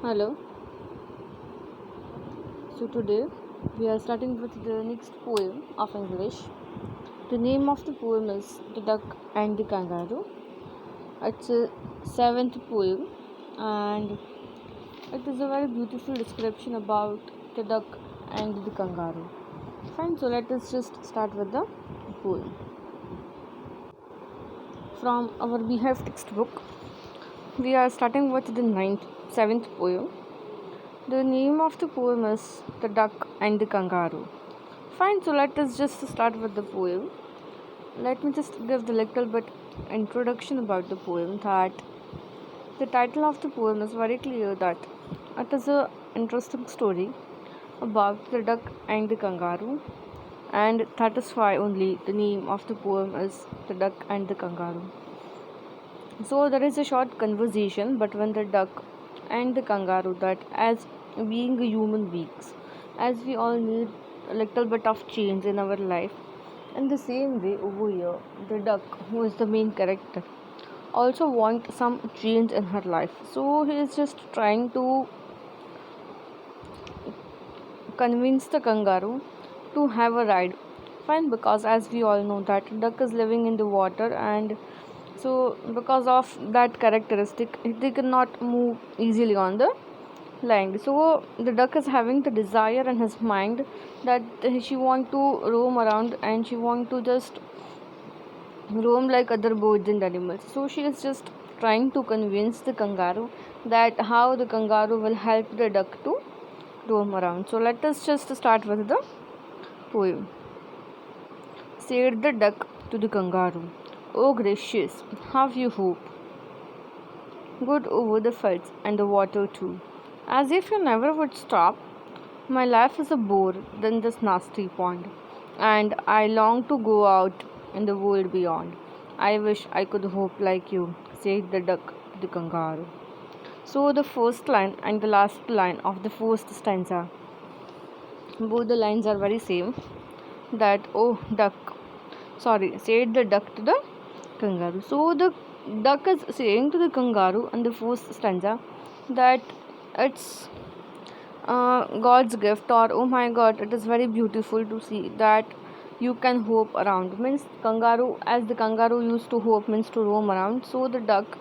Hello. So today we are starting with the next poem of English. The name of the poem is The Duck and the Kangaroo. It's a seventh poem and it is a very beautiful description about the duck and the kangaroo. Fine, so let us just start with the poem. From our Behave textbook, we are starting with the seventh poem. The name of the poem is The Duck and the Kangaroo. Fine, so let us just start with the poem. Let me just give the little bit introduction about the poem. That the title of the poem is very clear that it is a interesting story about the duck and the kangaroo, and that is why only the name of the poem is The Duck and the Kangaroo. So there is a short conversation between the duck and the kangaroo that as being human beings, as we all need a little bit of change in our life. In the same way over here, the duck, who is the main character, also want some change in her life. So he is just trying to convince the kangaroo to have a ride. Fine, because as we all know that duck is living in the water, and so because of that characteristic they cannot move easily on the land. So the duck is having the desire in his mind that she want to roam around and she want to just roam like other birds and animals. So she is just trying to convince the kangaroo that how the kangaroo will help the duck to roam around. So let us just start with the poem. Said the duck to the kangaroo, "Oh gracious, how you hope! Good over the fields and the water too. As if you never would stop. My life is a bore than this nasty pond, and I long to go out in the world beyond. I wish I could hope like you," said the duck to the kangaroo. So the first line and the last line of the first stanza, both the lines are very same. That "oh duck," said the duck to the kangaroo. So the duck is saying to the kangaroo in the first stanza that it's God's gift, or oh my God, it is very beautiful to see that you can hope around. Means kangaroo, as the kangaroo used to hope, means to roam around. So the duck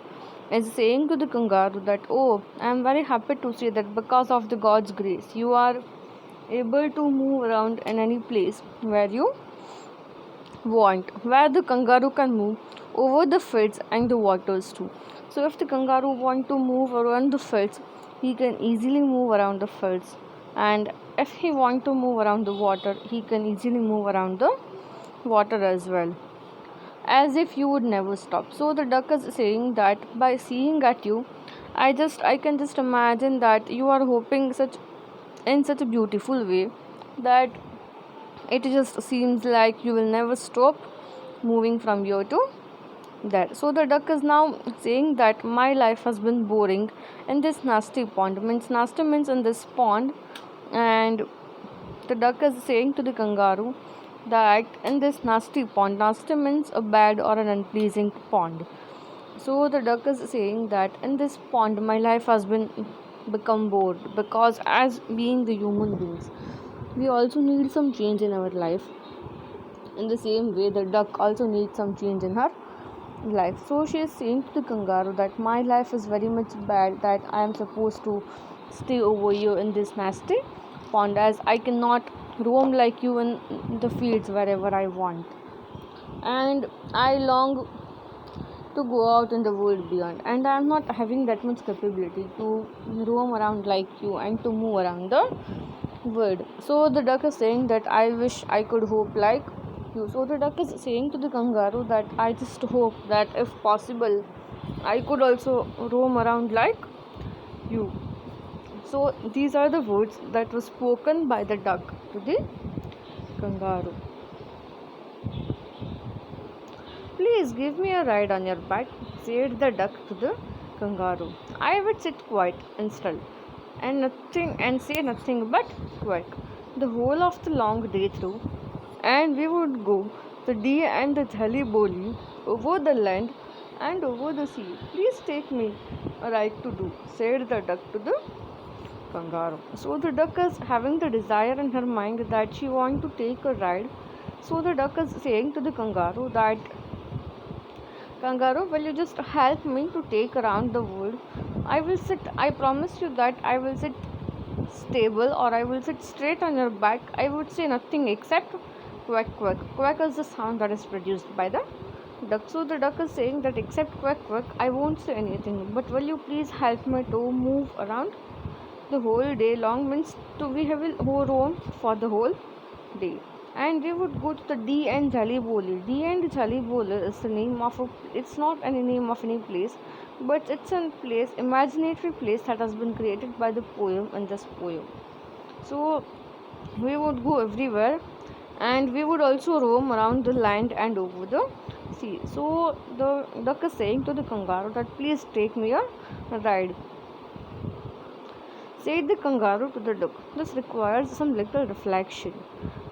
is saying to the kangaroo that, oh, I am very happy to see that because of the God's grace, you are able to move around in any place where you want, where the kangaroo can move over the fields and the waters too. So if the kangaroo want to move around the fields, he can easily move around the fields, and if he want to move around the water, he can easily move around the water as well, as if you would never stop. So the duck is saying that by seeing at you, I can just imagine that you are hoping such in such a beautiful way that it just seems like you will never stop moving from here to there. So the duck is now saying that my life has been boring in this nasty pond. Means nasty means in this pond, and the duck is saying to the kangaroo that in this nasty pond, nasty means a bad or an unpleasing pond. So the duck is saying that in this pond my life has been become bored, because as being the human beings, we also need some change in our life. In the same way, the duck also needs some change in her life. So she is saying to the kangaroo that my life is very much bad, that I am supposed to stay over here in this nasty pond, as I cannot roam like you in the fields wherever I want, and I long to go out in the world beyond, and I am not having that much capability to roam around like you and to move around the world. So the duck is saying that I wish I could hope like you. So the duck is saying to the kangaroo that I just hope that if possible I could also roam around like you. So these are the words that were spoken by the duck to the kangaroo. "Please give me a ride on your back," said the duck to the kangaroo. "I would sit quiet and still, and say nothing but quack the whole of the long day through, and we would go the deer and the thally boli over the land and over the sea. Please take me right to do, said the duck to the kangaroo. So the duck is having the desire in her mind that she wants to take a ride. So the duck is saying to the kangaroo that, Kangaroo, will you just help me to take around the wood? I promise you that I will sit stable or I will sit straight on your back. I would say nothing except quack quack. Quack is the sound that is produced by the duck. So the duck is saying that except quack quack, I won't say anything. But will you please help me to move around the whole day long? Means to we will roam for the whole day. And we would go to the D and Jali Boli. D and Jali Boli is the name of a. It's not any name of any place, but it's a place, imaginary place that has been created by the poem in this poem. So we would go everywhere, and we would also roam around the land and over the sea. So the duck is saying to the kangaroo that please take me a ride. Said the kangaroo to the duck. This requires some little reflection.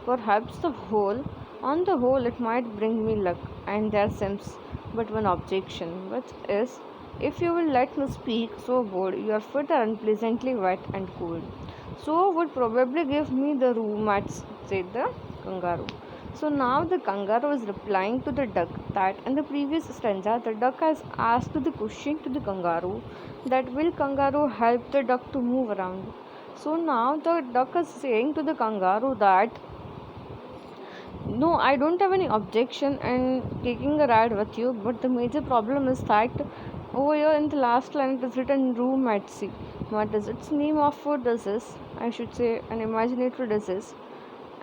Perhaps on the whole, it might bring me luck, and there seems but one objection, which is, if you will let me speak so good, your feet are unpleasantly wet and cold. So would probably give me the rheumatics, said the kangaroo. So now the kangaroo is replying to the duck that in the previous stanza the duck has asked the question to the kangaroo that will kangaroo help the duck to move around. So now the duck is saying to the kangaroo that no, I don't have any objection in taking a ride with you, but the major problem is that over here in the last line it is written room at sea. What is its name of a disease? I should say an imaginary disease,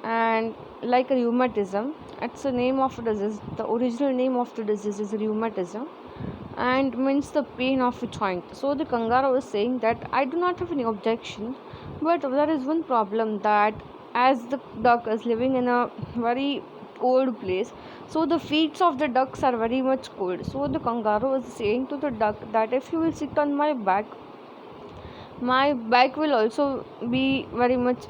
and like a rheumatism, it's the name of a disease. The original name of the disease is rheumatism, and means the pain of a joint. So the kangaroo is saying that I do not have any objection, but there is one problem that as the duck is living in a very cold place, so the feet of the ducks are very much cold. So the kangaroo is saying to the duck that if you will sit on my back will also be very much,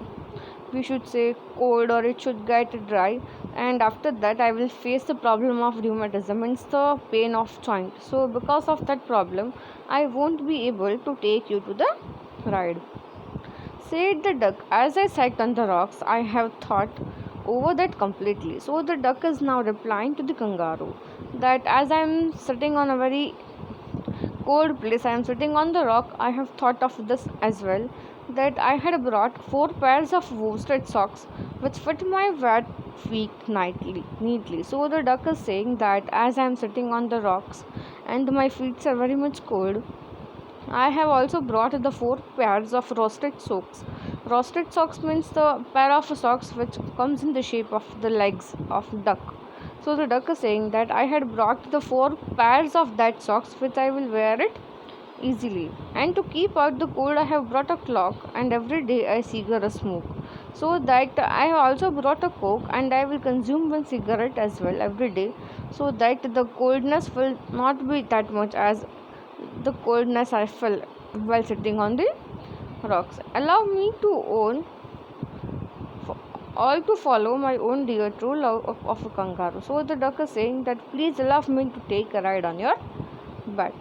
we should say, cold, or it should get dry, and after that I will face the problem of rheumatism, means the pain of joint. So because of that problem I won't be able to take you to the ride, said the duck. As I sat on the rocks I have thought over that completely. So the duck is now replying to the kangaroo that as I am sitting on a very cold place, I am sitting on the rock, I have thought of this as well, that I had brought 4 pairs of worsted socks which fit my wet feet neatly. So the duck is saying that as I am sitting on the rocks and my feet are very much cold, I have also brought the 4 pairs of roasted socks. Roasted socks means the pair of socks which comes in the shape of the legs of duck. So the duck is saying that I had brought the 4 pairs of that socks which I will wear it easily. And to keep out the cold I have brought a clock, and every day I cigar a smoke. So that I have also brought a coke, and I will consume one cigarette as well every day, so that the coldness will not be that much as the coldness I felt while sitting on the rocks. Allow me to own all to follow my own dear true love of a kangaroo. So the duck is saying that please allow me to take a ride on your back.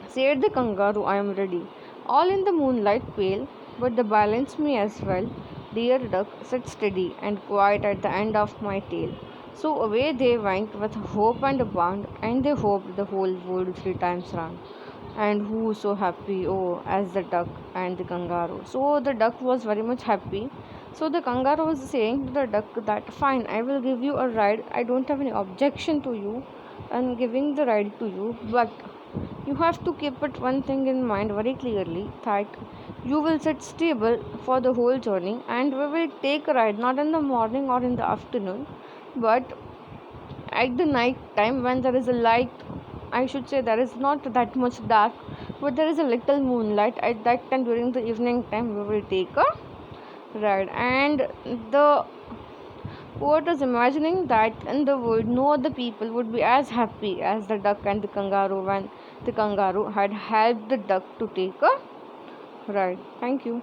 Said the kangaroo, I am ready. All in the moonlight pale, but they balance me as well. Dear duck, sit steady and quiet at the end of my tail. So away they went with hope and a bound, and they hoped the whole world 3 times round. And who so happy, oh, as the duck and the kangaroo. So the duck was very much happy. So the kangaroo was saying to the duck that fine, I will give you a ride. I don't have any objection to you and giving the ride to you, but you have to keep it one thing in mind very clearly, that you will sit stable for the whole journey, and we will take a ride not in the morning or in the afternoon, but at the night time when there is a light. I should say there is not that much dark, but there is a little moonlight. At that time during the evening time we will take a ride. And the poet is imagining that in the world no other people would be as happy as the duck and the kangaroo when the kangaroo had helped the duck to take a ride. Thank you.